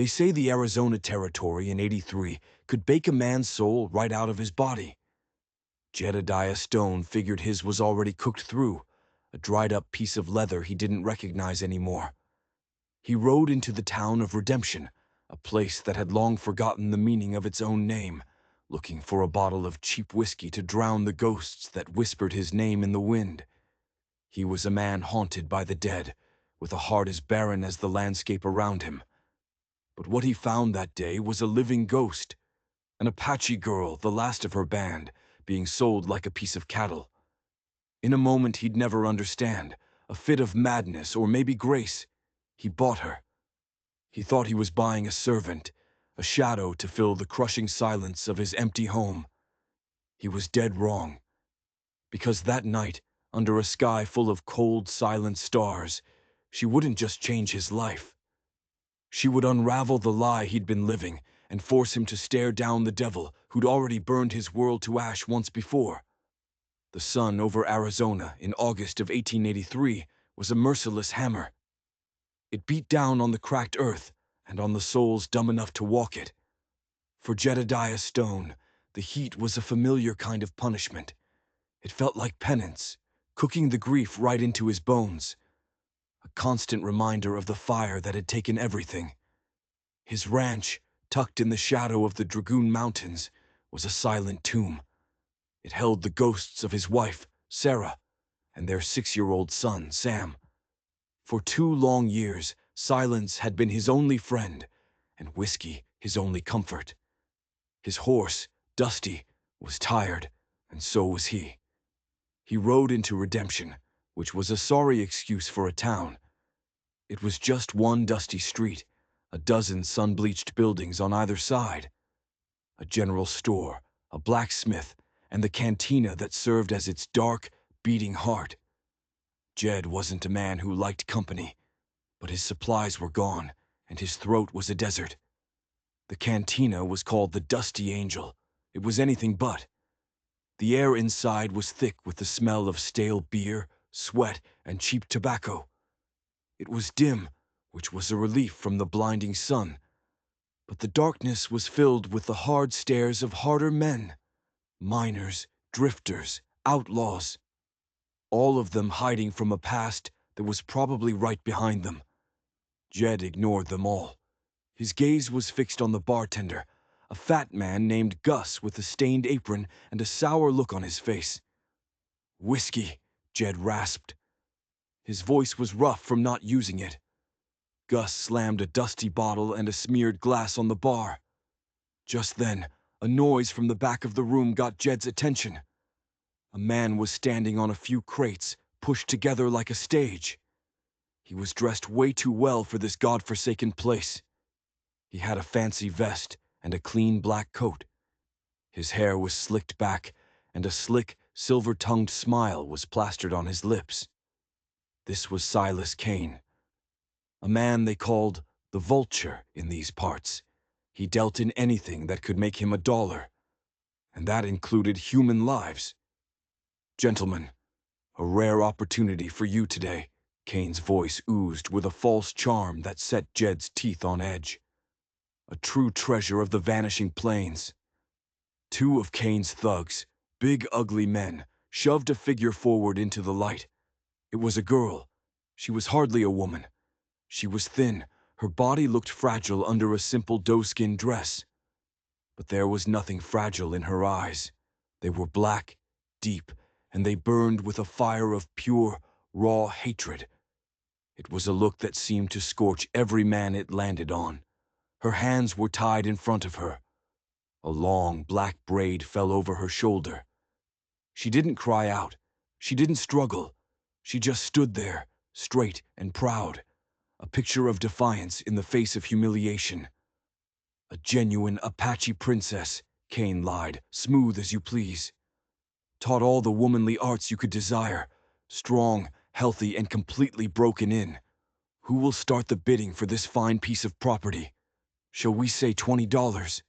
They say the Arizona Territory in '83 could bake a man's soul right out of his body. Jedediah Stone figured his was already cooked through, a dried-up piece of leather he didn't recognize anymore. He rode into the town of Redemption, a place that had long forgotten the meaning of its own name, looking for a bottle of cheap whiskey to drown the ghosts that whispered his name in the wind. He was a man haunted by the dead, with a heart as barren as the landscape around him. But what he found that day was a living ghost, an Apache girl, the last of her band, being sold like a piece of cattle. In a moment he'd never understand, a fit of madness or maybe grace, he bought her. He thought he was buying a servant, a shadow to fill the crushing silence of his empty home. He was dead wrong. Because that night, under a sky full of cold, silent stars, she wouldn't just change his life. She would unravel the lie he'd been living and force him to stare down the devil who'd already burned his world to ash once before. The sun over Arizona in August of 1883 was a merciless hammer. It beat down on the cracked earth and on the souls dumb enough to walk it. For Jedediah Stone, the heat was a familiar kind of punishment. It felt like penance, cooking the grief right into his bones. A constant reminder of the fire that had taken everything. His ranch, tucked in the shadow of the Dragoon Mountains, was a silent tomb. It held the ghosts of his wife, Sarah, and their 6-year-old son, Sam. For 2 long years, silence had been his only friend, and whiskey his only comfort. His horse, Dusty, was tired, and so was he. He rode into Redemption, which was a sorry excuse for a town. It was just one dusty street, a dozen sun-bleached buildings on either side. A general store, a blacksmith, and the cantina that served as its dark, beating heart. Jed wasn't a man who liked company, but his supplies were gone, and his throat was a desert. The cantina was called the Dusty Angel. It was anything but. The air inside was thick with the smell of stale beer, sweat, and cheap tobacco. It was dim, which was a relief from the blinding sun, but the darkness was filled with the hard stares of harder men. Miners, drifters, outlaws. All of them hiding from a past that was probably right behind them. Jed ignored them all. His gaze was fixed on the bartender, a fat man named Gus with a stained apron and a sour look on his face. "Whiskey," Jed rasped. His voice was rough from not using it. Gus slammed a dusty bottle and a smeared glass on the bar. Just then, a noise from the back of the room got Jed's attention. A man was standing on a few crates, pushed together like a stage. He was dressed way too well for this godforsaken place. He had a fancy vest and a clean black coat. His hair was slicked back, and a slick, silver-tongued smile was plastered on his lips. This was Silas Kane, a man they called the Vulture in these parts. He dealt in anything that could make him $1, and that included human lives. "Gentlemen, a rare opportunity for you today," Kane's voice oozed with a false charm that set Jed's teeth on edge. A true treasure of the vanishing plains. 2 of Kane's thugs, big ugly men, shoved a figure forward into the light. It was a girl. She was hardly a woman. She was thin, her body looked fragile under a simple doeskin dress. But there was nothing fragile in her eyes. They were black, deep, and they burned with a fire of pure, raw hatred. It was a look that seemed to scorch every man it landed on. Her hands were tied in front of her. A long, black braid fell over her shoulder. She didn't cry out. She didn't struggle. She just stood there, straight and proud, a picture of defiance in the face of humiliation. "A genuine Apache princess," Kane lied, "smooth as you please. Taught all the womanly arts you could desire, strong, healthy, and completely broken in. Who will start the bidding for this fine piece of property? Shall we say $20?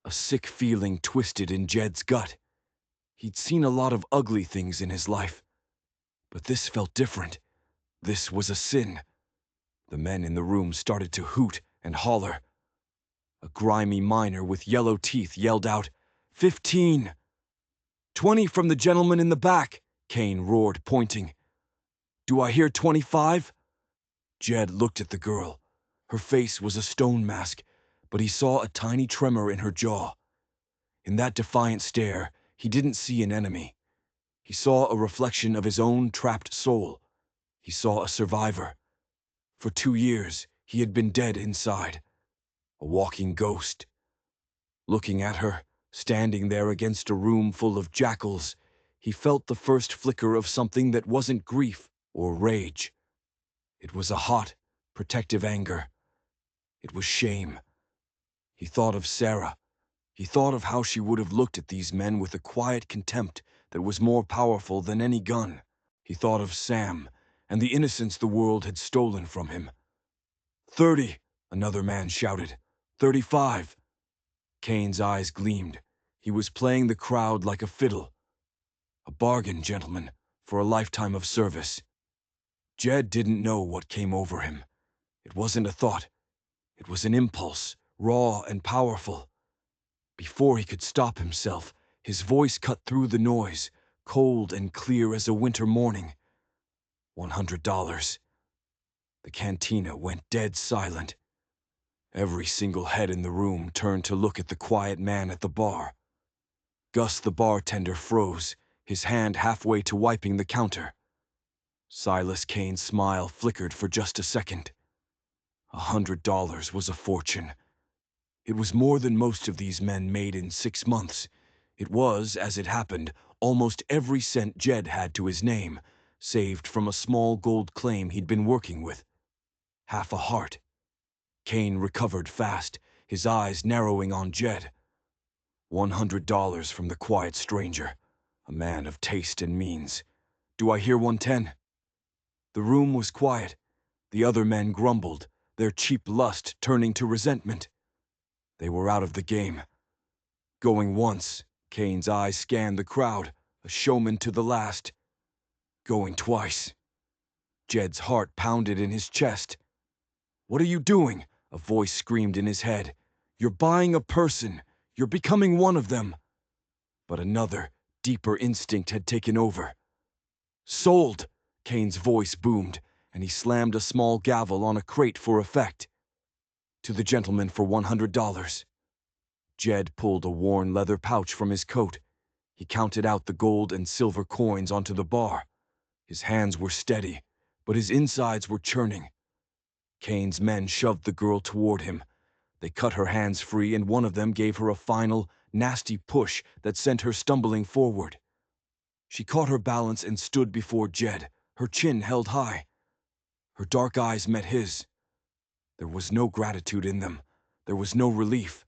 A sick feeling twisted in Jed's gut. He'd seen a lot of ugly things in his life, but this felt different. This was a sin. The men in the room started to hoot, and holler. A grimy miner with yellow teeth yelled out, 15! 20 from the gentleman in the back, Kane roared, pointing. Do I hear 25? Jed looked at the girl. Her face was a stone mask, but he saw a tiny tremor in her jaw. In that defiant stare, he didn't see an enemy. He saw a reflection of his own trapped soul. He saw a survivor. For 2 years, he had been dead inside, a walking ghost. Looking at her, standing there against a room full of jackals, he felt the first flicker of something that wasn't grief or rage. It was a hot, protective anger. It was shame. He thought of Sarah. He thought of how she would have looked at these men with a quiet contempt that was more powerful than any gun. He thought of Sam and the innocence the world had stolen from him. 30, another man shouted. 35. Kane's eyes gleamed. He was playing the crowd like a fiddle. A bargain, gentlemen, for a lifetime of service. Jed didn't know what came over him. It wasn't a thought. It was an impulse, raw and powerful. Before he could stop himself, his voice cut through the noise, cold and clear as a winter morning. $100. The cantina went dead silent. Every single head in the room turned to look at the quiet man at the bar. Gus the bartender froze, his hand halfway to wiping the counter. Silas Kane's smile flickered for just a second. $100 was a fortune. It was more than most of these men made in 6 months. It was, as it happened, almost every cent Jed had to his name, saved from a small gold claim he'd been working with. Half a heart. Kane recovered fast, his eyes narrowing on Jed. $100 from the quiet stranger, a man of taste and means. Do I hear 110? The room was quiet. The other men grumbled, their cheap lust turning to resentment. They were out of the game. Going once, Kane's eyes scanned the crowd, a showman to the last. Going twice. Jed's heart pounded in his chest. What are you doing? A voice screamed in his head. You're buying a person. You're becoming one of them. But another, deeper instinct had taken over. Sold! Kane's voice boomed, and he slammed a small gavel on a crate for effect. To the gentleman for $100. Jed pulled a worn leather pouch from his coat. He counted out the gold and silver coins onto the bar. His hands were steady, but his insides were churning. Kane's men shoved the girl toward him. They cut her hands free, and one of them gave her a final, nasty push that sent her stumbling forward. She caught her balance and stood before Jed, her chin held high. Her dark eyes met his. There was no gratitude in them. There was no relief.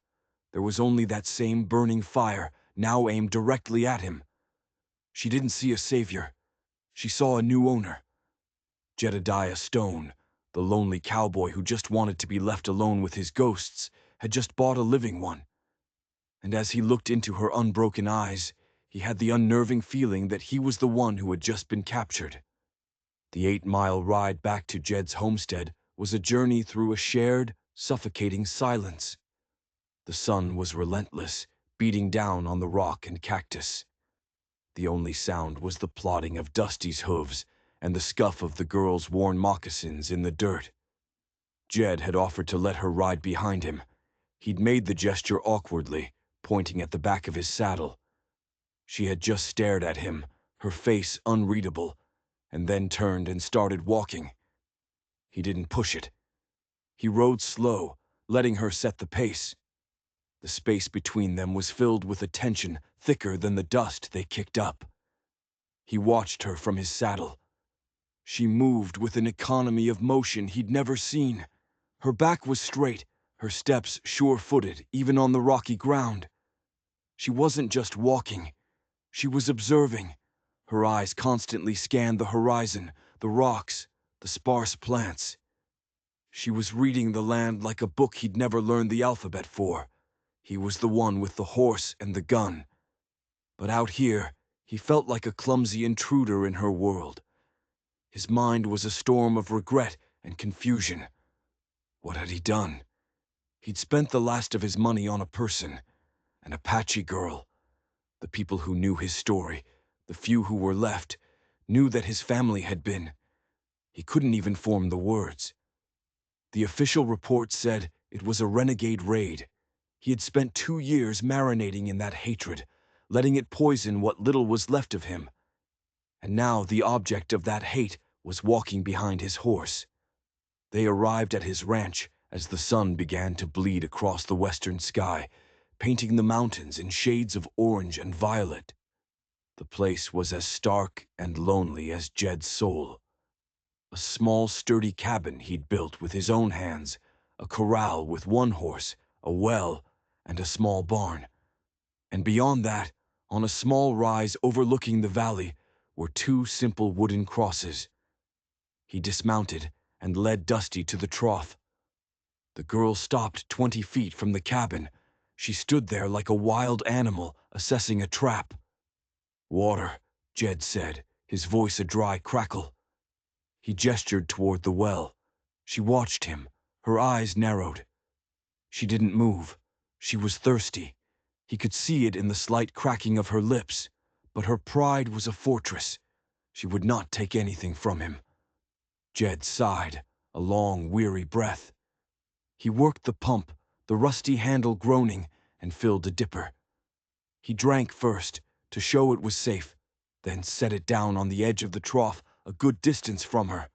There was only that same burning fire, now aimed directly at him. She didn't see a savior. She saw a new owner. Jedediah Stone, the lonely cowboy who just wanted to be left alone with his ghosts, had just bought a living one. And as he looked into her unbroken eyes, he had the unnerving feeling that he was the one who had just been captured. The 8-mile ride back to Jed's homestead was a journey through a shared, suffocating silence. The sun was relentless, beating down on the rock and cactus. The only sound was the plodding of Dusty's hooves and the scuff of the girl's worn moccasins in the dirt. Jed had offered to let her ride behind him. He'd made the gesture awkwardly, pointing at the back of his saddle. She had just stared at him, her face unreadable, and then turned and started walking. He didn't push it. He rode slow, letting her set the pace. The space between them was filled with a tension thicker than the dust they kicked up. He watched her from his saddle. She moved with an economy of motion he'd never seen. Her back was straight, her steps sure-footed, even on the rocky ground. She wasn't just walking. She was observing. Her eyes constantly scanned the horizon, the rocks, the sparse plants. She was reading the land like a book he'd never learned the alphabet for. He was the one with the horse and the gun. But out here, he felt like a clumsy intruder in her world. His mind was a storm of regret and confusion. What had he done? He'd spent the last of his money on a person, an Apache girl. The people who knew his story, the few who were left, knew that his family had been. He couldn't even form the words. The official report said it was a renegade raid. He had spent 2 years marinating in that hatred, letting it poison what little was left of him. And now the object of that hate was walking behind his horse. They arrived at his ranch as the sun began to bleed across the western sky, painting the mountains in shades of orange and violet. The place was as stark and lonely as Jed's soul. A small, sturdy cabin he'd built with his own hands, a corral with one horse, a well, and a small barn. And beyond that, on a small rise overlooking the valley, were 2 simple wooden crosses. He dismounted and led Dusty to the trough. The girl stopped 20 feet from the cabin. She stood there like a wild animal assessing a trap. "Water," Jed said, his voice a dry crackle. He gestured toward the well. She watched him, her eyes narrowed. She didn't move. She was thirsty. He could see it in the slight cracking of her lips, but her pride was a fortress. She would not take anything from him. Jed sighed, a long, weary breath. He worked the pump, the rusty handle groaning, and filled a dipper. He drank first, to show it was safe, then set it down on the edge of the trough a good distance from her.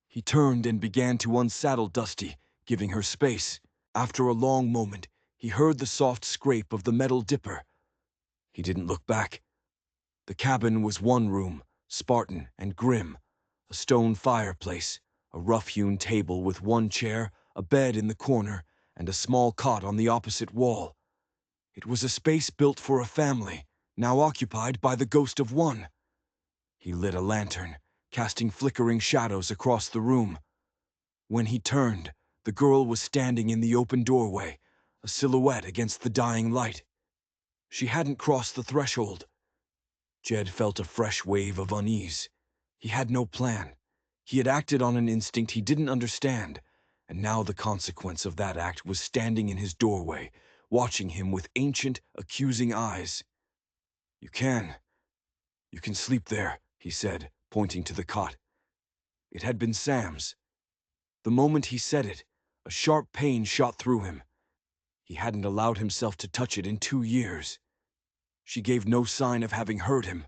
He turned and began to unsaddle Dusty, giving her space. After a long moment, he heard the soft scrape of the metal dipper. He didn't look back. The cabin was one room, Spartan and grim, a stone fireplace, a rough-hewn table with one chair, a bed in the corner, and a small cot on the opposite wall. It was a space built for a family, now occupied by the ghost of one. He lit a lantern, casting flickering shadows across the room. When he turned, the girl was standing in the open doorway, a silhouette against the dying light. She hadn't crossed the threshold. Jed felt a fresh wave of unease. He had no plan. He had acted on an instinct he didn't understand, and now the consequence of that act was standing in his doorway, watching him with ancient, accusing eyes. You can sleep there," he said, pointing to the cot. It had been Sam's. The moment he said it, a sharp pain shot through him. He hadn't allowed himself to touch it in 2 years. She gave no sign of having heard him.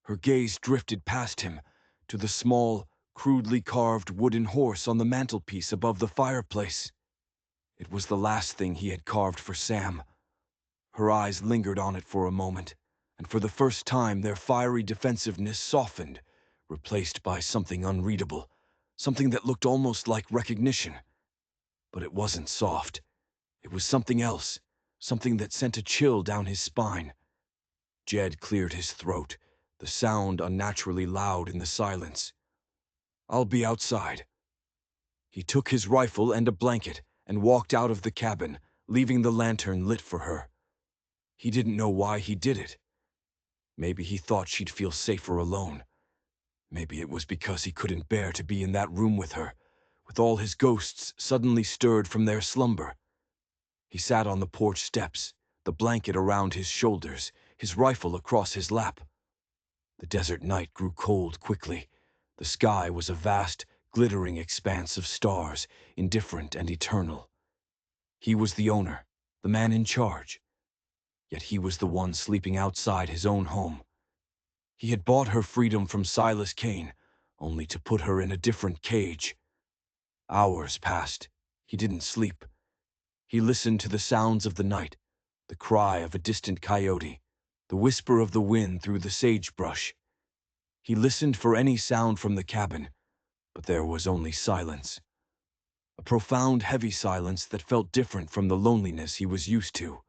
Her gaze drifted past him, to the small, crudely carved wooden horse on the mantelpiece above the fireplace. It was the last thing he had carved for Sam. Her eyes lingered on it for a moment, and for the first time their fiery defensiveness softened, replaced by something unreadable, something that looked almost like recognition. But it wasn't soft. It was something else, something that sent a chill down his spine. Jed cleared his throat, the sound unnaturally loud in the silence. "I'll be outside." He took his rifle and a blanket and walked out of the cabin, leaving the lantern lit for her. He didn't know why he did it. Maybe he thought she'd feel safer alone. Maybe it was because he couldn't bear to be in that room with her, with all his ghosts suddenly stirred from their slumber. He sat on the porch steps, the blanket around his shoulders, his rifle across his lap. The desert night grew cold quickly. The sky was a vast, glittering expanse of stars, indifferent and eternal. He was the owner, the man in charge. Yet he was the one sleeping outside his own home. He had bought her freedom from Silas Kane, only to put her in a different cage. Hours passed. He didn't sleep. He listened to the sounds of the night, the cry of a distant coyote, the whisper of the wind through the sagebrush. He listened for any sound from the cabin, but there was only silence. A profound, heavy silence that felt different from the loneliness he was used to.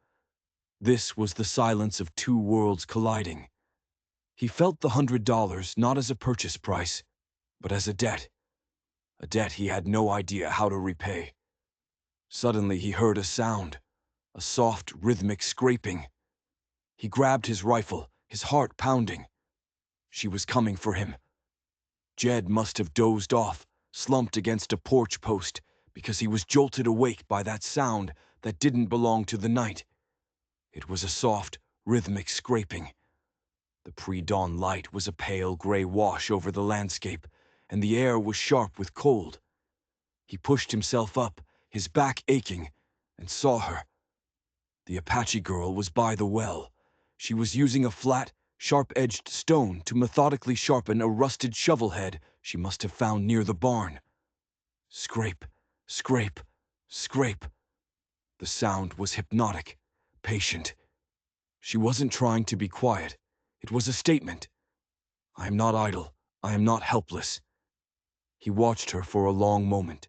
This was the silence of 2 worlds colliding. He felt the $100 not as a purchase price, but as a debt he had no idea how to repay. Suddenly he heard a sound, a soft, rhythmic scraping. He grabbed his rifle, his heart pounding. She was coming for him. Jed must have dozed off, slumped against a porch post, because he was jolted awake by that sound that didn't belong to the night. It was a soft, rhythmic scraping. The pre-dawn light was a pale gray wash over the landscape, and the air was sharp with cold. He pushed himself up, his back aching, and saw her. The Apache girl was by the well. She was using a flat, sharp-edged stone to methodically sharpen a rusted shovel head she must have found near the barn. Scrape, scrape, scrape. The sound was hypnotic, patient. She wasn't trying to be quiet. It was a statement. I am not idle. I am not helpless. He watched her for a long moment.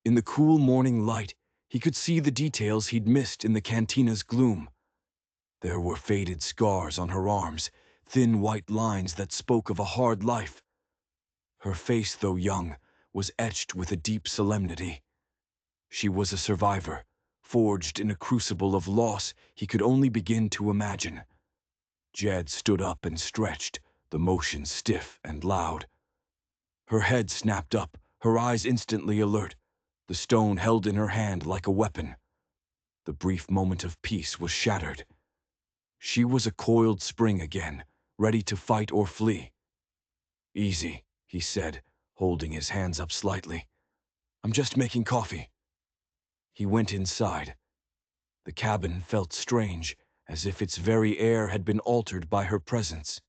In the cool morning light, he could see the details he'd missed in the cantina's gloom. There were faded scars on her arms, thin white lines that spoke of a hard life. Her face, though young, was etched with a deep solemnity. She was a survivor, forged in a crucible of loss he could only begin to imagine. Jed stood up and stretched, the motion stiff and loud. Her head snapped up, her eyes instantly alert, the stone held in her hand like a weapon. The brief moment of peace was shattered. She was a coiled spring again, ready to fight or flee. Easy, he said, holding his hands up slightly. I'm just making coffee. He went inside. The cabin felt strange, as if its very air had been altered by her presence.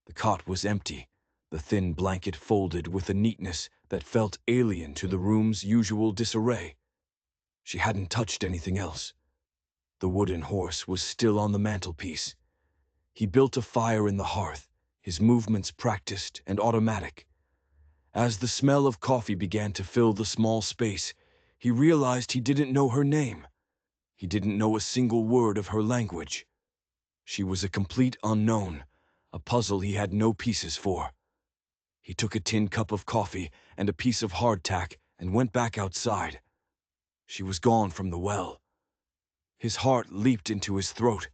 The cot was empty, the thin blanket folded with a neatness that felt alien to the room's usual disarray. She hadn't touched anything else. The wooden horse was still on the mantelpiece. He built a fire in the hearth, his movements practiced and automatic. As the smell of coffee began to fill the small space, he realized he didn't know her name. He didn't know a single word of her language. She was a complete unknown, a puzzle he had no pieces for. He took a tin cup of coffee and a piece of hardtack and went back outside. She was gone from the well. His heart leaped into his throat.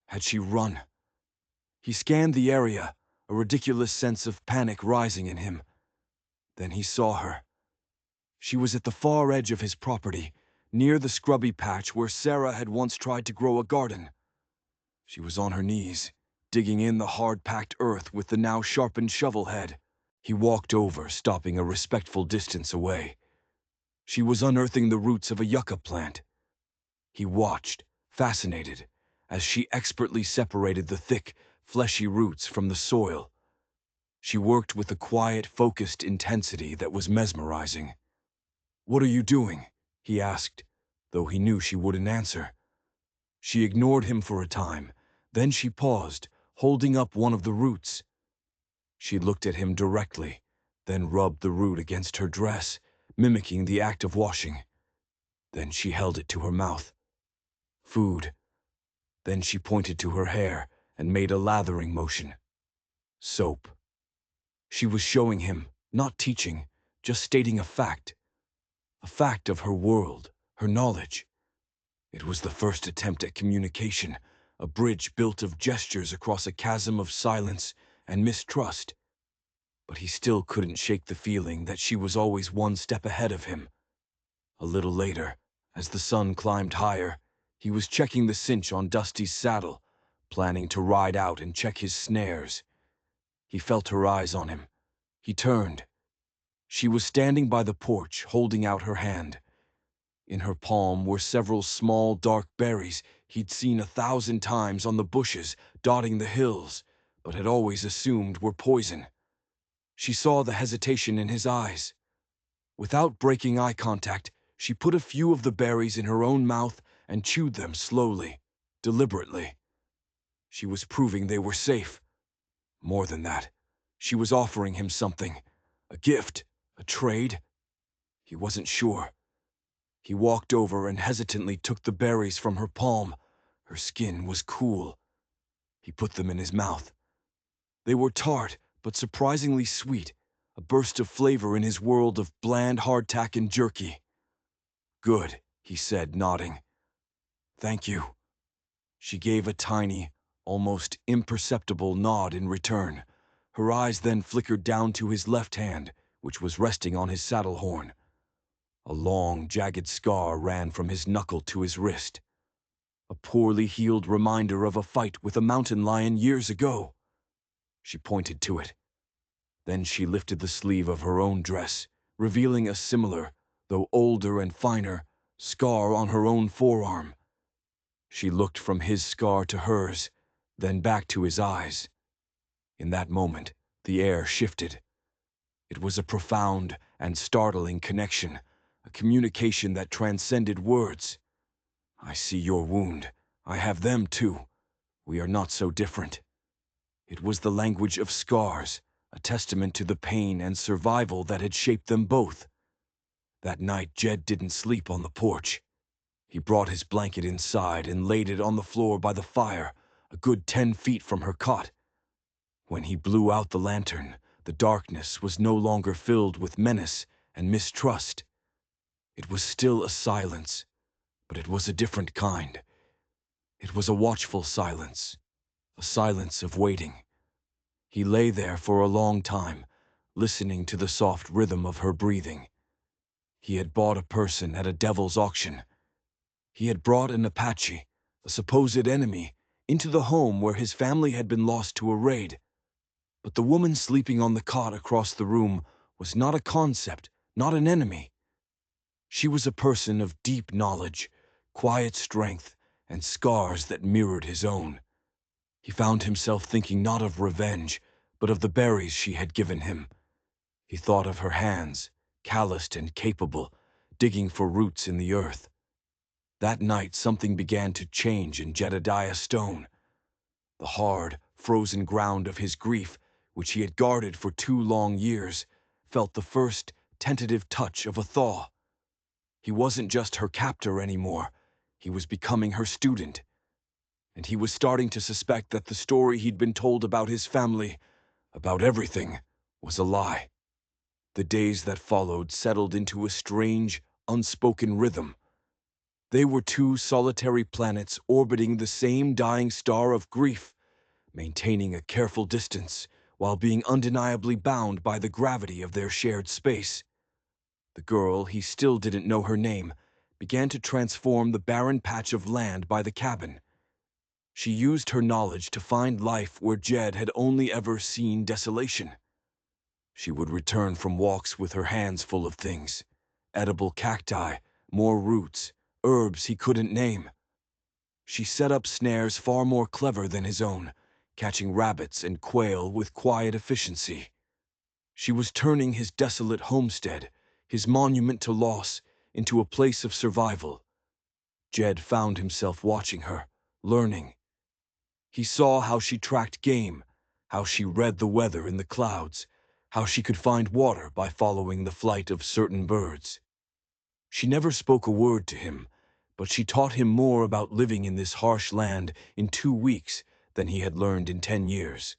Had she run? He scanned the area, a ridiculous sense of panic rising in him. Then he saw her. She was at the far edge of his property, near the scrubby patch where Sarah had once tried to grow a garden. She was on her knees, digging in the hard-packed earth with the now sharpened shovel head. He walked over, stopping a respectful distance away. She was unearthing the roots of a yucca plant. He watched, fascinated, as she expertly separated the thick, fleshy roots from the soil. She worked with a quiet, focused intensity that was mesmerizing. "What are you doing?" he asked, though he knew she wouldn't answer. She ignored him for a time, then she paused, holding up one of the roots. She looked at him directly, then rubbed the root against her dress, mimicking the act of washing. Then she held it to her mouth. Food. Then she pointed to her hair and made a lathering motion. Soap. She was showing him, not teaching, just stating a fact. A fact of her world, her knowledge. It was the first attempt at communication, a bridge built of gestures across a chasm of silence and mistrust. But he still couldn't shake the feeling that she was always one step ahead of him. A little later, as the sun climbed higher, he was checking the cinch on Dusty's saddle, planning to ride out and check his snares. He felt her eyes on him. He turned. She was standing by the porch, holding out her hand. In her palm were several small, dark berries he'd seen 1,000 times on the bushes dotting the hills, but had always assumed were poison. She saw the hesitation in his eyes. Without breaking eye contact, she put a few of the berries in her own mouth and chewed them slowly, deliberately. She was proving they were safe. More than that, she was offering him something. A gift, a trade. He wasn't sure. He walked over and hesitantly took the berries from her palm. Her skin was cool. He put them in his mouth. They were tart, but surprisingly sweet, a burst of flavor in his world of bland hardtack and jerky. "Good," he said, nodding. "Thank you." She gave a tiny, almost imperceptible nod in return. Her eyes then flickered down to his left hand, which was resting on his saddle horn. A long, jagged scar ran from his knuckle to his wrist, a poorly healed reminder of a fight with a mountain lion years ago. She pointed to it. Then she lifted the sleeve of her own dress, revealing a similar, though older and finer, scar on her own forearm. She looked from his scar to hers, then back to his eyes. In that moment, the air shifted. It was a profound and startling connection, a communication that transcended words. I see your wound. I have them too. We are not so different. It was the language of scars, a testament to the pain and survival that had shaped them both. That night, Jed didn't sleep on the porch. He brought his blanket inside and laid it on the floor by the fire, a good 10 feet from her cot. When he blew out the lantern, the darkness was no longer filled with menace and mistrust. It was still a silence, but it was a different kind. It was a watchful silence, a silence of waiting. He lay there for a long time, listening to the soft rhythm of her breathing. He had bought a person at a devil's auction. He had brought an Apache, a supposed enemy, into the home where his family had been lost to a raid. But the woman sleeping on the cot across the room was not a concept, not an enemy. She was a person of deep knowledge, quiet strength, and scars that mirrored his own. He found himself thinking not of revenge, but of the berries she had given him. He thought of her hands, calloused and capable, digging for roots in the earth. That night something began to change in Jedediah Stone. The hard, frozen ground of his grief, which he had guarded for 2 long years, felt the first tentative touch of a thaw. He wasn't just her captor anymore. He was becoming her student. And he was starting to suspect that the story he'd been told about his family, about everything, was a lie. The days that followed settled into a strange, unspoken rhythm. They were 2 solitary planets orbiting the same dying star of grief, maintaining a careful distance while being undeniably bound by the gravity of their shared space. The girl, he still didn't know her name, began to transform the barren patch of land by the cabin. She used her knowledge to find life where Jed had only ever seen desolation. She would return from walks with her hands full of things: edible cacti, more roots, herbs he couldn't name. She set up snares far more clever than his own, catching rabbits and quail with quiet efficiency. She was turning his desolate homestead, his monument to loss, into a place of survival. Jed found himself watching her, learning. He saw how she tracked game, how she read the weather in the clouds, how she could find water by following the flight of certain birds. She never spoke a word to him, but she taught him more about living in this harsh land in 2 weeks than he had learned in 10 years.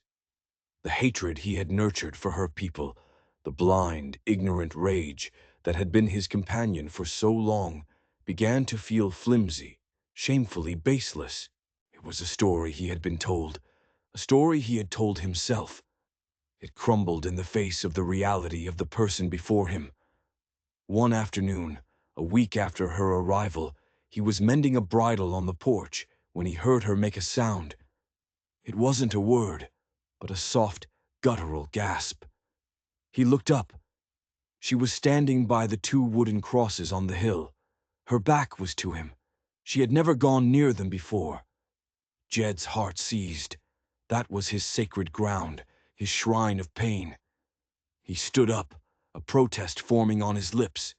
The hatred he had nurtured for her people, the blind, ignorant rage that had been his companion for so long, began to feel flimsy, shamefully baseless. It was a story he had been told, a story he had told himself. It crumbled in the face of the reality of the person before him. One afternoon, a week after her arrival, he was mending a bridle on the porch when he heard her make a sound. It wasn't a word, but a soft, guttural gasp. He looked up. She was standing by the 2 wooden crosses on the hill. Her back was to him. She had never gone near them before. Jed's heart seized. That was his sacred ground, his shrine of pain. He stood up, a protest forming on his lips,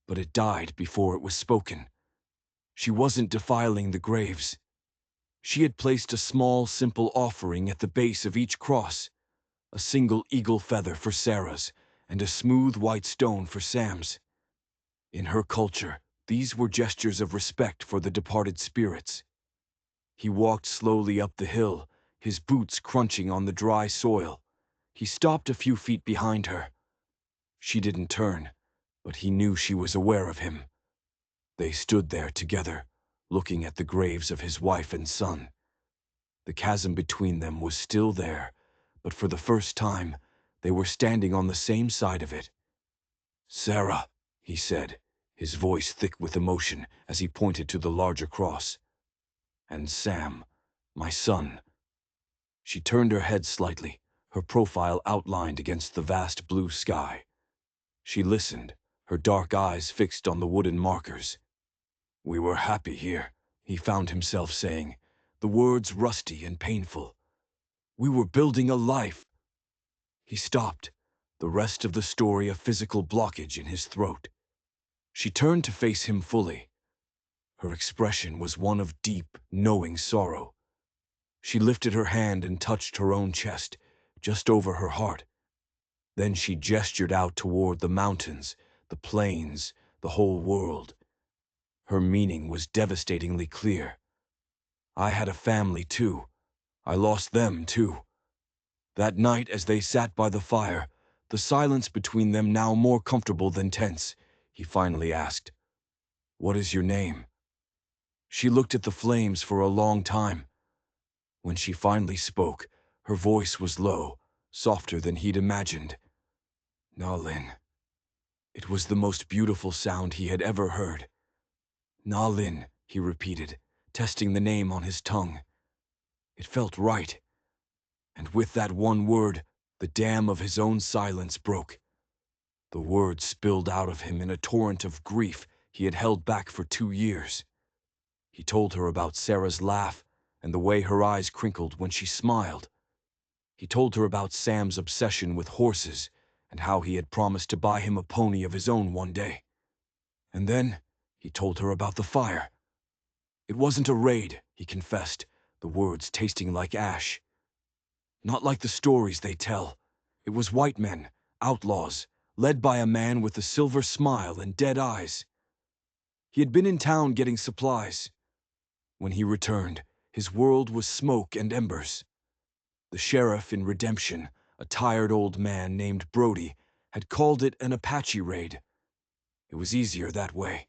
but it died before it was spoken. She wasn't defiling the graves. She had placed a small, simple offering at the base of each cross, a single eagle feather for Sarah's, and a smooth white stone for Sam's. In her culture, these were gestures of respect for the departed spirits. He walked slowly up the hill, his boots crunching on the dry soil. He stopped a few feet behind her. She didn't turn, but he knew she was aware of him. They stood there together, looking at the graves of his wife and son. The chasm between them was still there, but for the first time, they were standing on the same side of it. "Sarah," he said, his voice thick with emotion as he pointed to the larger cross. "And Sam, my son." She turned her head slightly, her profile outlined against the vast blue sky. She listened, her dark eyes fixed on the wooden markers. "We were happy here," he found himself saying, the words rusty and painful. "We were building a life." He stopped, the rest of the story a physical blockage in his throat. She turned to face him fully. Her expression was one of deep, knowing sorrow. She lifted her hand and touched her own chest, just over her heart. Then she gestured out toward the mountains, the plains, the whole world. Her meaning was devastatingly clear. "I had a family too. I lost them too." That night, as they sat by the fire, the silence between them now more comfortable than tense, he finally asked, "What is your name?" She looked at the flames for a long time. When she finally spoke, her voice was low, softer than he'd imagined. "Nalin." It was the most beautiful sound he had ever heard. "Nalin," he repeated, testing the name on his tongue. It felt right. And with that one word, the dam of his own silence broke. The words spilled out of him in a torrent of grief he had held back for 2 years. He told her about Sarah's laugh and the way her eyes crinkled when she smiled. He told her about Sam's obsession with horses and how he had promised to buy him a pony of his own one day. And then he told her about the fire. It wasn't a raid, he confessed, the words tasting like ash. Not like the stories they tell. It was white men, outlaws, led by a man with a silver smile and dead eyes. He had been in town getting supplies. When he returned, his world was smoke and embers. The sheriff in Redemption, a tired old man named Brody, had called it an Apache raid. It was easier that way.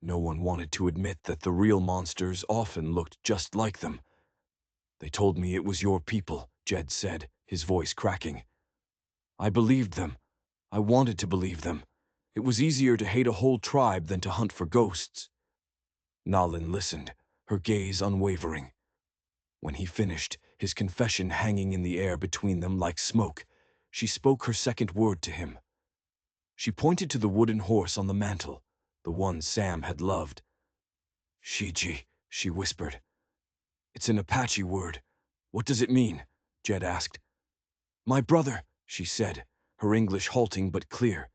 No one wanted to admit that the real monsters often looked just like them. "They told me it was your people," Jed said, his voice cracking. "I believed them. I wanted to believe them. It was easier to hate a whole tribe than to hunt for ghosts." Nalin listened, her gaze unwavering. When he finished, his confession hanging in the air between them like smoke, she spoke her second word to him. She pointed to the wooden horse on the mantel, the one Sam had loved. "Shiji," she whispered. "It's an Apache word. What does it mean?" Jed asked. "My brother," she said, her English halting but clear.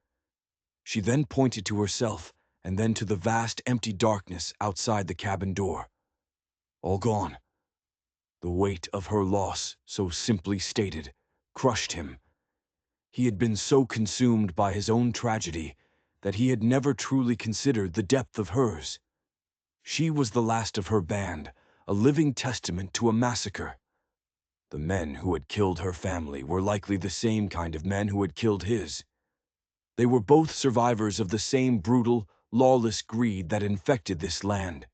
She then pointed to herself, and then to the vast empty darkness outside the cabin door. All gone. The weight of her loss, so simply stated, crushed him. He had been so consumed by his own tragedy that he had never truly considered the depth of hers. She was the last of her band, a living testament to a massacre. The men who had killed her family were likely the same kind of men who had killed his. They were both survivors of the same brutal, lawless greed that infected this land.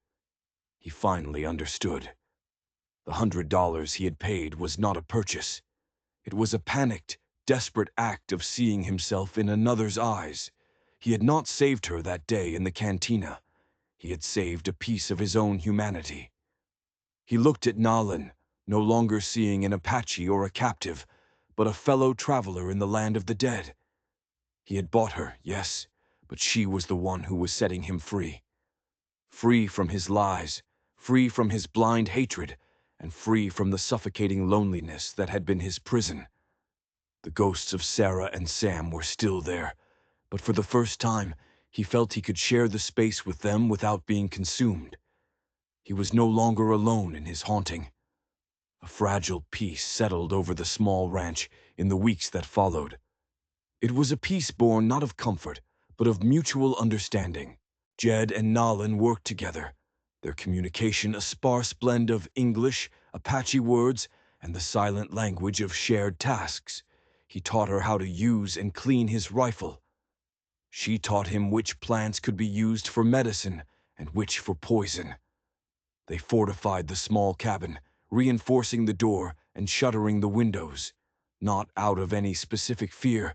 He finally understood. The $100 he had paid was not a purchase. It was a panicked, desperate act of seeing himself in another's eyes. He had not saved her that day in the cantina. He had saved a piece of his own humanity. He looked at Nalin, no longer seeing an Apache or a captive, but a fellow traveler in the land of the dead. He had bought her, yes, but she was the one who was setting him free. Free from his lies, free from his blind hatred, and free from the suffocating loneliness that had been his prison. The ghosts of Sarah and Sam were still there, but for the first time, he felt he could share the space with them without being consumed. He was no longer alone in his haunting. A fragile peace settled over the small ranch in the weeks that followed. It was a peace born not of comfort, but of mutual understanding. Jed and Nalin worked together, their communication a sparse blend of English, Apache words, and the silent language of shared tasks. He taught her how to use and clean his rifle. She taught him which plants could be used for medicine and which for poison. They fortified the small cabin, reinforcing the door and shuttering the windows, not out of any specific fear,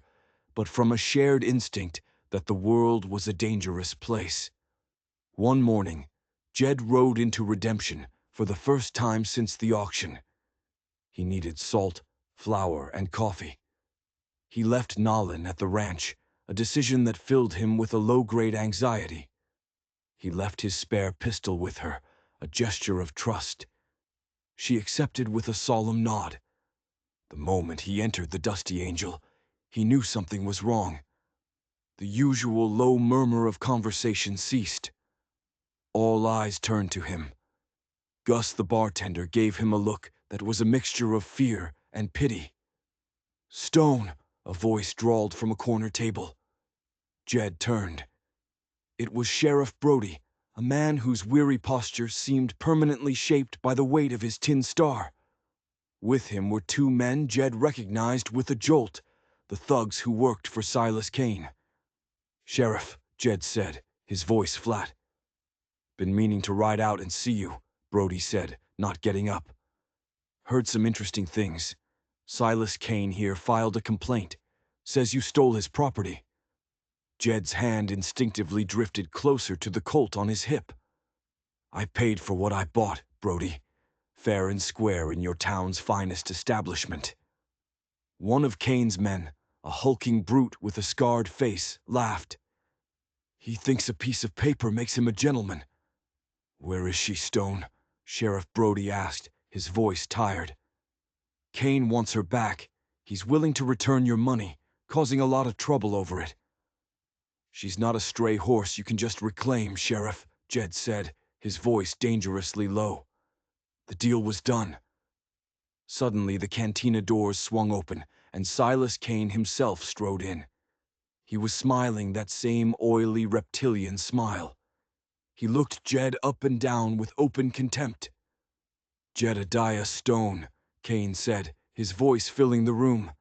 but from a shared instinct that the world was a dangerous place. One morning, Jed rode into Redemption for the first time since the auction. He needed salt, flour, and coffee. He left Nolan at the ranch, a decision that filled him with a low-grade anxiety. He left his spare pistol with her, a gesture of trust. She accepted with a solemn nod. The moment he entered the Dusty Angel, he knew something was wrong. The usual low murmur of conversation ceased. All eyes turned to him. Gus the bartender gave him a look that was a mixture of fear and pity. "Stone," a voice drawled from a corner table. Jed turned. It was Sheriff Brody, a man whose weary posture seemed permanently shaped by the weight of his tin star. With him were two men Jed recognized with a jolt, the thugs who worked for Silas Kane. "Sheriff," Jed said, his voice flat. "Been meaning to ride out and see you," Brody said, not getting up. "Heard some interesting things. Silas Kane here filed a complaint. Says you stole his property." Jed's hand instinctively drifted closer to the Colt on his hip. "I paid for what I bought, Brody. Fair and square in your town's finest establishment." One of Kane's men, a hulking brute with a scarred face, laughed. "He thinks a piece of paper makes him a gentleman." "Where is she, Stone?" Sheriff Brody asked, his voice tired. "Kane wants her back. He's willing to return your money, causing a lot of trouble over it." "She's not a stray horse you can just reclaim, Sheriff," Jed said, his voice dangerously low. "The deal was done." Suddenly the cantina doors swung open, and Silas Kane himself strode in. He was smiling that same oily reptilian smile. He looked Jed up and down with open contempt. "Jedediah Stone," Kane said, his voice filling the room.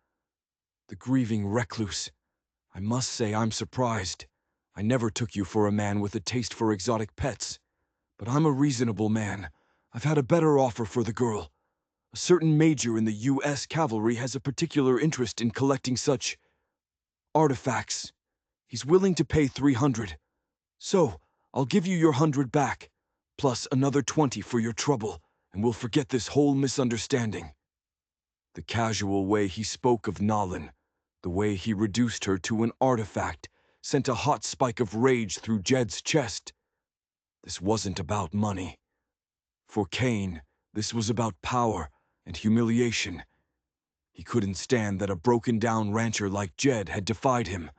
"The grieving recluse. I must say I'm surprised. I never took you for a man with a taste for exotic pets. But I'm a reasonable man. I've had a better offer for the girl. A certain major in the U.S. Cavalry has a particular interest in collecting such artifacts. He's willing to pay $300. So, I'll give you your 100 back, plus another 20 for your trouble, and we'll forget this whole misunderstanding." The casual way he spoke of Nolan, the way he reduced her to an artifact, sent a hot spike of rage through Jed's chest. This wasn't about money. For Kane, this was about power and humiliation. He couldn't stand that a broken-down rancher like Jed had defied him.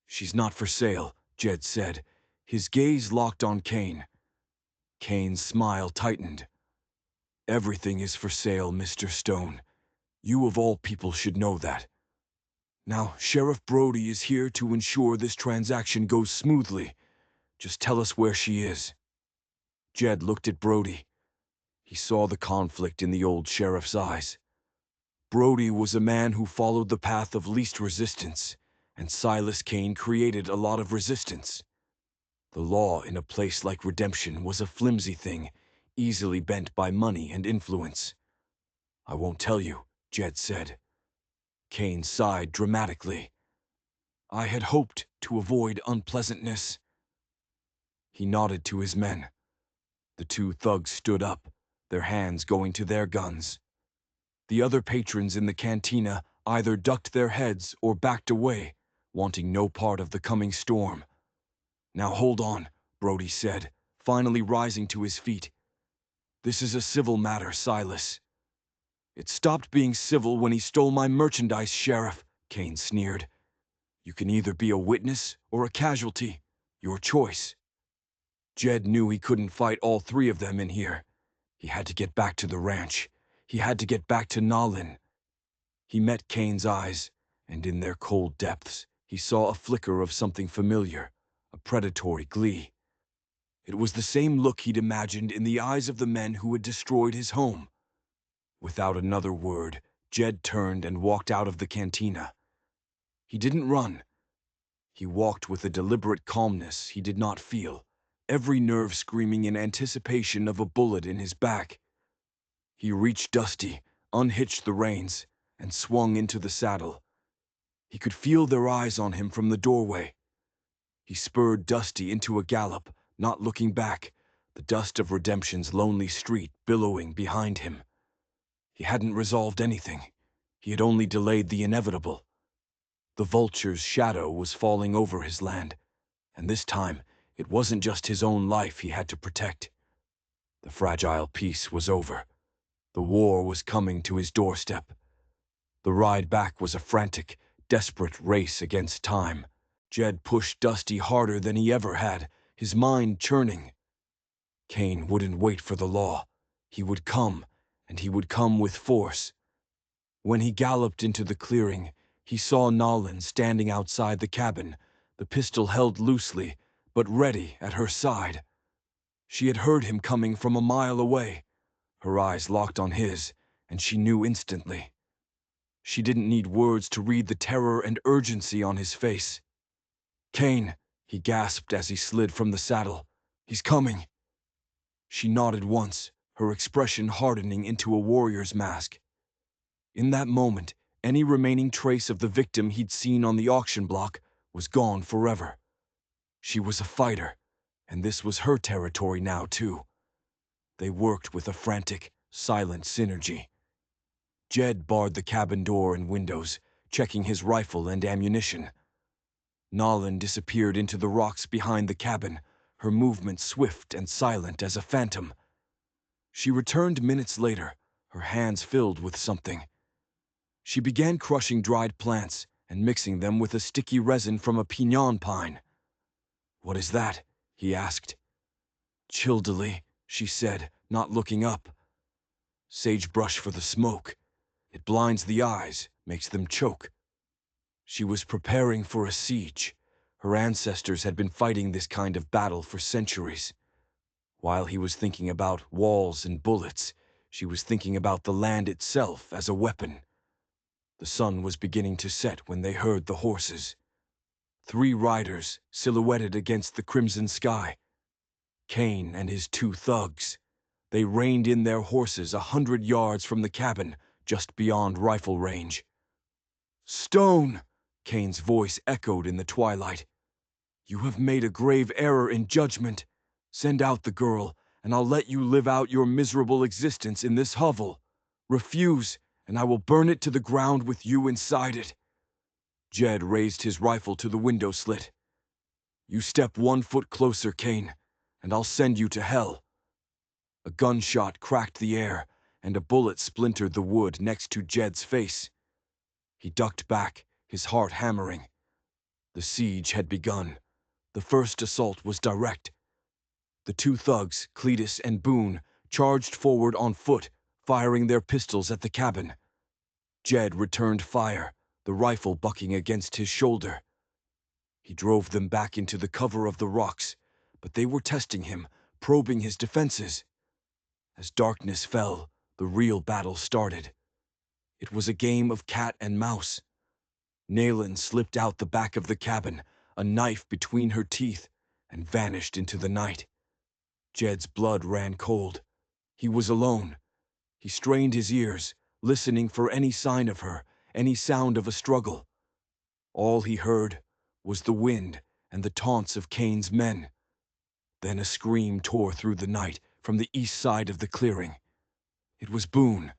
"She's not for sale," Jed said, his gaze locked on Kane. Kane's smile tightened. "Everything is for sale, Mr. Stone. You of all people should know that. Now, Sheriff Brody is here to ensure this transaction goes smoothly. Just tell us where she is." Jed looked at Brody. He saw the conflict in the old sheriff's eyes. Brody was a man who followed the path of least resistance, and Silas Kane created a lot of resistance. The law in a place like Redemption was a flimsy thing, easily bent by money and influence. "I won't tell you," Jed said. Kane sighed dramatically. "I had hoped to avoid unpleasantness." He nodded to his men. The two thugs stood up, their hands going to their guns. The other patrons in the cantina either ducked their heads or backed away, wanting no part of the coming storm. "Now hold on," Brody said, finally rising to his feet. "This is a civil matter, Silas." "It stopped being civil when he stole my merchandise, Sheriff," Kane sneered. "You can either be a witness or a casualty. Your choice." Jed knew he couldn't fight all three of them in here. He had to get back to the ranch. He had to get back to Nolan. He met Kane's eyes, and in their cold depths, he saw a flicker of something familiar, a predatory glee. It was the same look he'd imagined in the eyes of the men who had destroyed his home. Without another word, Jed turned and walked out of the cantina. He didn't run. He walked with a deliberate calmness he did not feel, every nerve screaming in anticipation of a bullet in his back. He reached Dusty, unhitched the reins, and swung into the saddle. He could feel their eyes on him from the doorway. He spurred Dusty into a gallop, not looking back, the dust of redemption's lonely street billowing behind him. He hadn't resolved anything. He had only delayed the inevitable. The vulture's shadow was falling over his land, and this time it wasn't just his own life he had to protect. The fragile peace was over. The war was coming to his doorstep. The ride back was a frantic, desperate race against time. Jed pushed Dusty harder than he ever had, his mind churning. Kane wouldn't wait for the law. He would come, and he would come with force. When he galloped into the clearing, he saw Nolan standing outside the cabin, the pistol held loosely, but ready at her side. She had heard him coming from a mile away. Her eyes locked on his, and she knew instantly. She didn't need words to read the terror and urgency on his face. "Kane," he gasped as he slid from the saddle. "He's coming." She nodded once, her expression hardening into a warrior's mask. In that moment, any remaining trace of the victim he'd seen on the auction block was gone forever. She was a fighter, and this was her territory now, too. They worked with a frantic, silent synergy. Jed barred the cabin door and windows, checking his rifle and ammunition. Nolan disappeared into the rocks behind the cabin, her movement swift and silent as a phantom. She returned minutes later, her hands filled with something. She began crushing dried plants and mixing them with a sticky resin from a pinon pine. "What is that?" he asked. "Childily," she said, not looking up. "Sagebrush for the smoke. It blinds the eyes, makes them choke." She was preparing for a siege. Her ancestors had been fighting this kind of battle for centuries. While he was thinking about walls and bullets, she was thinking about the land itself as a weapon. The sun was beginning to set when they heard the horses. 3 riders silhouetted against the crimson sky. Kane and his 2 thugs. They reined in their horses 100 yards from the cabin, just beyond rifle range. "Stone!" Kane's voice echoed in the twilight. "You have made a grave error in judgment. Send out the girl, and I'll let you live out your miserable existence in this hovel. Refuse, and I will burn it to the ground with you inside it." Jed raised his rifle to the window slit. "You step 1 foot closer, Kane, and I'll send you to hell." A gunshot cracked the air, and a bullet splintered the wood next to Jed's face. He ducked back, his heart hammering. The siege had begun. The first assault was direct. The 2 thugs, Cletus and Boone, charged forward on foot, firing their pistols at the cabin. Jed returned fire, the rifle bucking against his shoulder. He drove them back into the cover of the rocks, but they were testing him, probing his defenses. As darkness fell, the real battle started. It was a game of cat and mouse. Nayland slipped out the back of the cabin, a knife between her teeth, and vanished into the night. Jed's blood ran cold. He was alone. He strained his ears, listening for any sign of her, any sound of a struggle. All he heard was the wind and the taunts of Kane's men. Then a scream tore through the night from the east side of the clearing. It was Boone.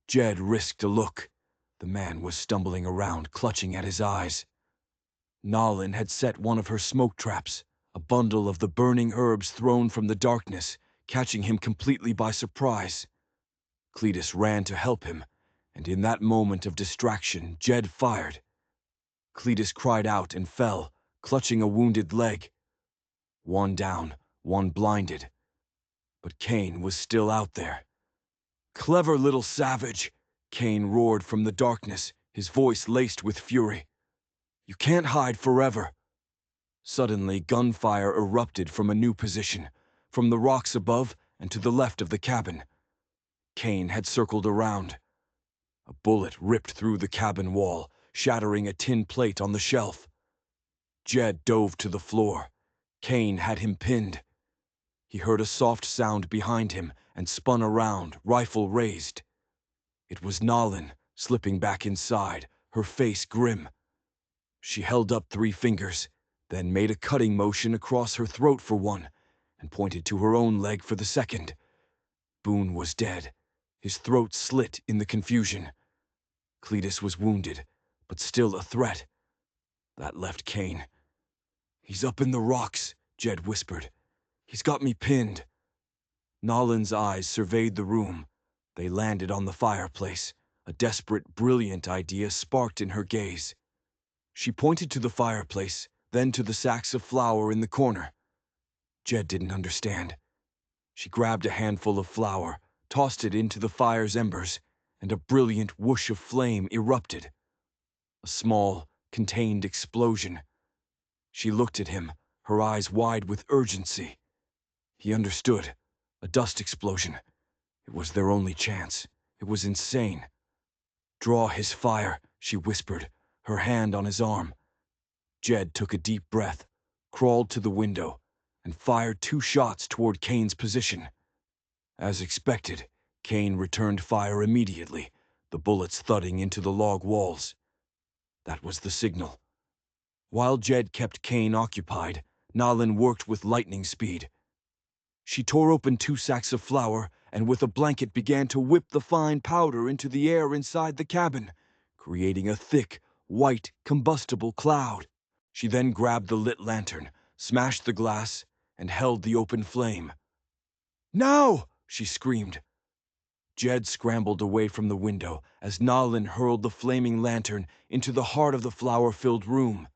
Jed risked a look. The man was stumbling around, clutching at his eyes. Nolan had set one of her smoke traps, a bundle of the burning herbs thrown from the darkness, catching him completely by surprise. Cletus ran to help him, and in that moment of distraction, Jed fired. Cletus cried out and fell, clutching a wounded leg. One down, one blinded. But Kane was still out there. "Clever little savage!" Kane roared from the darkness, his voice laced with fury. "You can't hide forever." Suddenly, gunfire erupted from a new position, from the rocks above and to the left of the cabin. Kane had circled around. A bullet ripped through the cabin wall, shattering a tin plate on the shelf. Jed dove to the floor. Kane had him pinned. He heard a soft sound behind him and spun around, rifle raised. It was Nolan, slipping back inside, her face grim. She held up 3 fingers. then made a cutting motion across her throat for one, and pointed to her own leg for the second. Boone was dead, his throat slit in the confusion. Cletus was wounded, but still a threat. That left Kane. "He's up in the rocks," Jed whispered. "He's got me pinned." Nolan's eyes surveyed the room. They landed on the fireplace. A desperate, brilliant idea sparked in her gaze. She pointed to the fireplace, then to the sacks of flour in the corner. Jed didn't understand. She grabbed a handful of flour, tossed it into the fire's embers, and a brilliant whoosh of flame erupted. A small, contained explosion. She looked at him, her eyes wide with urgency. He understood. A dust explosion. It was their only chance. It was insane. "Draw his fire," she whispered, her hand on his arm. Jed took a deep breath, crawled to the window, and fired 2 shots toward Kane's position. As expected, Kane returned fire immediately, the bullets thudding into the log walls. That was the signal. While Jed kept Kane occupied, Nolan worked with lightning speed. She tore open 2 sacks of flour and with a blanket began to whip the fine powder into the air inside the cabin, creating a thick, white, combustible cloud. She then grabbed the lit lantern, smashed the glass, and held the open flame. "Now!" she screamed. Jed scrambled away from the window as Nolan hurled the flaming lantern into the heart of the flour-filled room.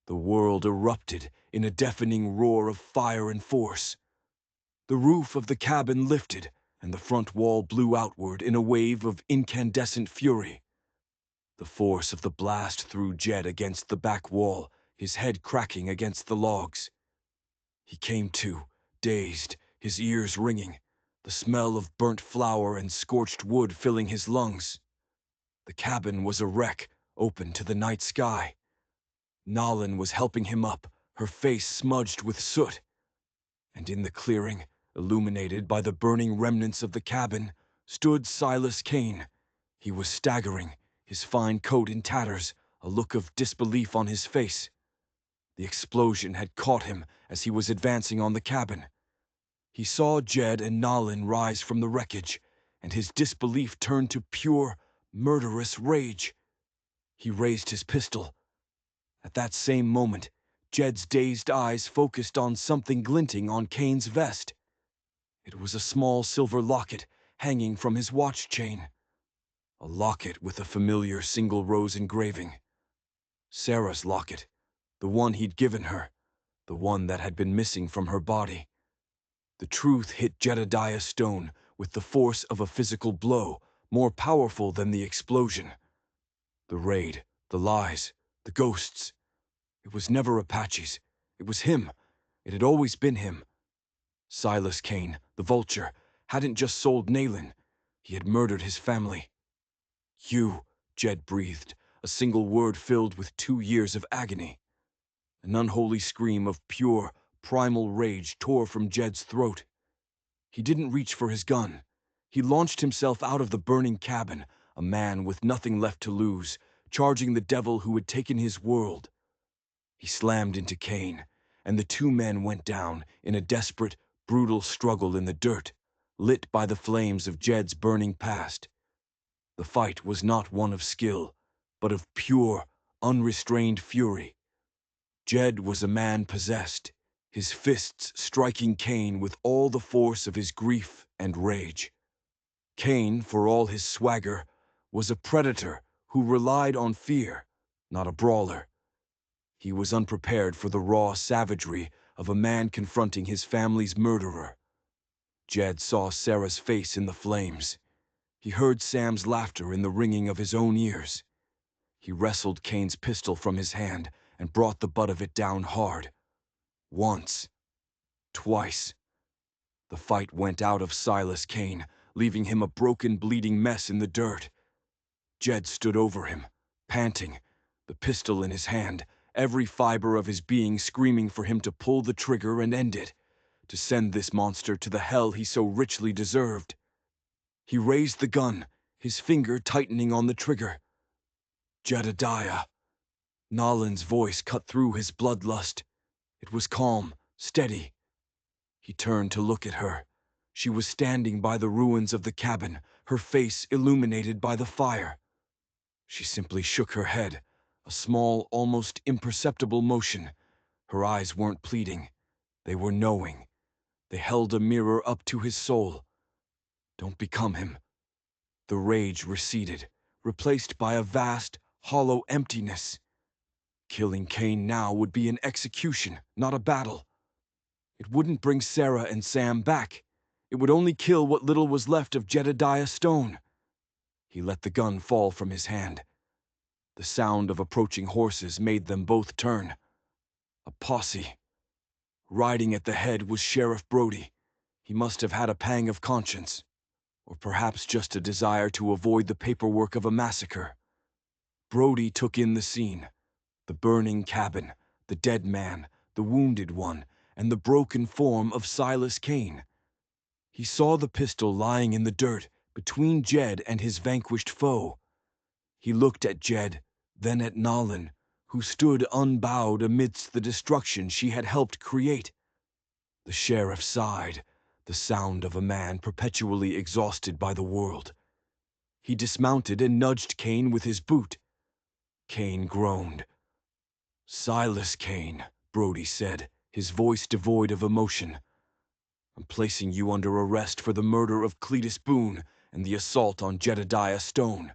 The world erupted in a deafening roar of fire and force. The roof of the cabin lifted, and the front wall blew outward in a wave of incandescent fury. The force of the blast threw Jed against the back wall, his head cracking against the logs. He came to, dazed, his ears ringing, the smell of burnt flour and scorched wood filling his lungs. The cabin was a wreck, open to the night sky. Nolan was helping him up, her face smudged with soot. And in the clearing, illuminated by the burning remnants of the cabin, stood Silas Kane. He was staggering, his fine coat in tatters, a look of disbelief on his face. The explosion had caught him as he was advancing on the cabin. He saw Jed and Nolan rise from the wreckage, and his disbelief turned to pure, murderous rage. He raised his pistol. At that same moment, Jed's dazed eyes focused on something glinting on Kane's vest. It was a small silver locket hanging from his watch chain. A locket with a familiar single-rose engraving. Sarah's locket, the one he'd given her, the one that had been missing from her body. The truth hit Jedediah Stone with the force of a physical blow, more powerful than the explosion. The raid, the lies, the ghosts. It was never Apaches. It was him. It had always been him. Silas Kane, the vulture, hadn't just sold Nayland. He had murdered his family. "You," Jed breathed, a single word filled with 2 years of agony. An unholy scream of pure, primal rage tore from Jed's throat. He didn't reach for his gun. He launched himself out of the burning cabin, a man with nothing left to lose, charging the devil who had taken his world. He slammed into Kane, and the 2 men went down in a desperate, brutal struggle in the dirt, lit by the flames of Jed's burning past. The fight was not one of skill, but of pure, unrestrained fury. Jed was a man possessed, his fists striking Kane with all the force of his grief and rage. Kane, for all his swagger, was a predator who relied on fear, not a brawler. He was unprepared for the raw savagery of a man confronting his family's murderer. Jed saw Sarah's face in the flames. He heard Sam's laughter in the ringing of his own ears. He wrestled Kane's pistol from his hand and brought the butt of it down hard. Once. Twice. The fight went out of Silas Kane, leaving him a broken, bleeding mess in the dirt. Jed stood over him, panting, the pistol in his hand, every fiber of his being screaming for him to pull the trigger and end it, to send this monster to the hell he so richly deserved. He raised the gun, his finger tightening on the trigger. Jedediah. Nolan's voice cut through his bloodlust. It was calm, steady. He turned to look at her. She was standing by the ruins of the cabin, her face illuminated by the fire. She simply shook her head, a small, almost imperceptible motion. Her eyes weren't pleading. They were knowing. They held a mirror up to his soul. Don't become him. The rage receded, replaced by a vast, hollow emptiness. Killing Kane now would be an execution, not a battle. It wouldn't bring Sarah and Sam back. It would only kill what little was left of Jedediah Stone. He let the gun fall from his hand. The sound of approaching horses made them both turn. A posse. Riding at the head was Sheriff Brody. He must have had a pang of conscience, or perhaps just a desire to avoid the paperwork of a massacre. Brody took in the scene. The burning cabin, the dead man, the wounded one, and the broken form of Silas Kane. He saw the pistol lying in the dirt between Jed and his vanquished foe. He looked at Jed, then at Nolan, who stood unbowed amidst the destruction she had helped create. The sheriff sighed, the sound of a man perpetually exhausted by the world. He dismounted and nudged Kane with his boot. Kane groaned. "Silas Kane," Brody said, his voice devoid of emotion. "I'm placing you under arrest for the murder of Cletus Boone and the assault on Jedediah Stone."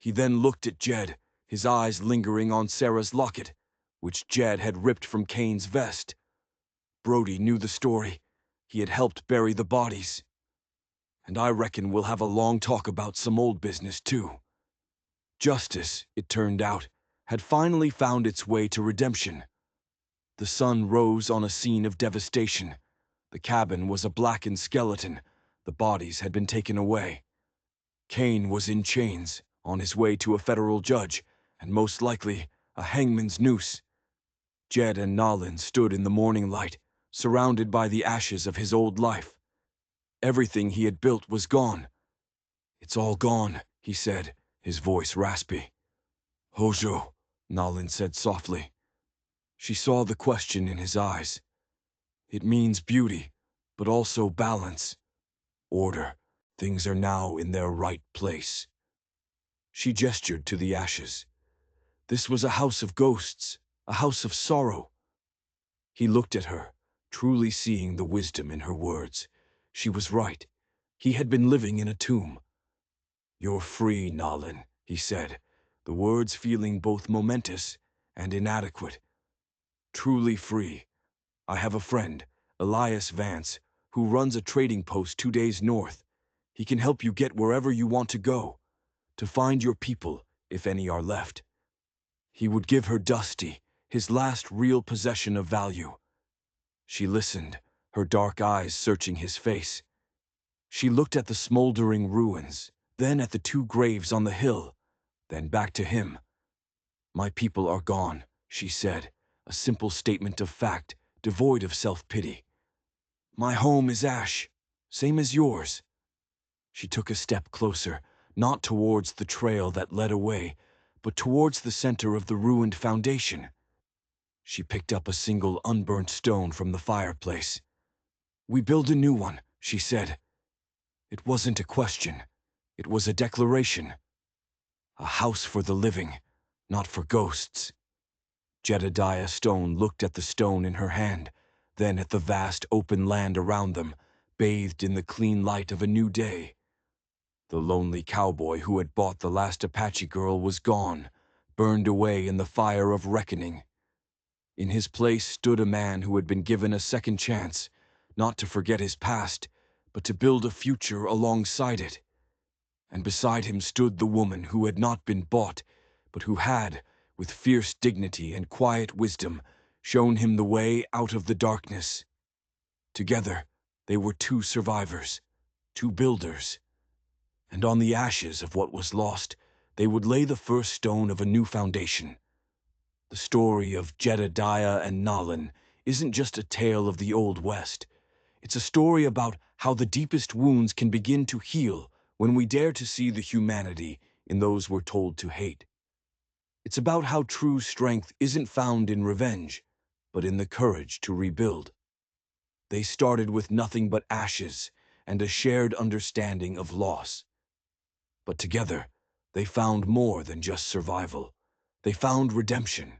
He then looked at Jed, his eyes lingering on Sarah's locket, which Jed had ripped from Kane's vest. Brody knew the story. He had helped bury the bodies. "And I reckon we'll have a long talk about some old business, too." Justice, it turned out, had finally found its way to redemption. The sun rose on a scene of devastation. The cabin was a blackened skeleton. The bodies had been taken away. Kane was in chains, on his way to a federal judge, and most likely a hangman's noose. Jed and Nolan stood in the morning light, surrounded by the ashes of his old life. Everything he had built was gone. "It's all gone," he said, his voice raspy. "Hojo," Nolan said softly. She saw the question in his eyes. "It means beauty, but also balance. Order. Things are now in their right place." She gestured to the ashes. This was a house of ghosts, a house of sorrow. He looked at her, truly seeing the wisdom in her words. She was right. He had been living in a tomb. "You're free, Nolan," he said, the words feeling both momentous and inadequate. "Truly free. I have a friend, Elias Vance, who runs a trading post 2 days north. He can help you get wherever you want to go, to find your people, if any are left." He would give her Dusty, his last real possession of value. She listened, her dark eyes searching his face. She looked at the smoldering ruins, then at the 2 graves on the hill, then back to him. "My people are gone," she said, a simple statement of fact, devoid of self-pity. "My home is ash, same as yours." She took a step closer, not towards the trail that led away, but towards the center of the ruined foundation. She picked up a single unburnt stone from the fireplace. "We build a new one," she said. It wasn't a question. It was a declaration. A house for the living, not for ghosts. Jedediah Stone looked at the stone in her hand, then at the vast open land around them, bathed in the clean light of a new day. The lonely cowboy who had bought the last Apache girl was gone, burned away in the fire of reckoning. In his place stood a man who had been given a second chance, not to forget his past, but to build a future alongside it. And beside him stood the woman who had not been bought, but who had, with fierce dignity and quiet wisdom, shown him the way out of the darkness. Together, they were 2 survivors, 2 builders. And on the ashes of what was lost, they would lay the first stone of a new foundation. The story of Jedediah and Nolan isn't just a tale of the Old West. It's a story about how the deepest wounds can begin to heal when we dare to see the humanity in those we're told to hate. It's about how true strength isn't found in revenge, but in the courage to rebuild. They started with nothing but ashes and a shared understanding of loss. But together, they found more than just survival. They found redemption.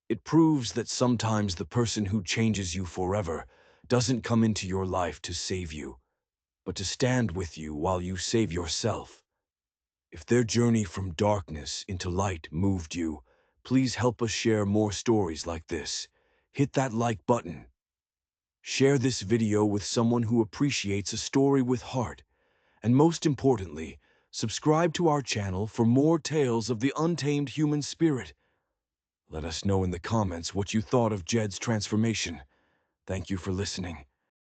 It proves that sometimes the person who changes you forever doesn't come into your life to save you, but to stand with you while you save yourself. If their journey from darkness into light moved you, please help us share more stories like this. Hit that like button. Share this video with someone who appreciates a story with heart. And most importantly, subscribe to our channel for more tales of the untamed human spirit. Let us know in the comments what you thought of Jed's transformation. Thank you for listening.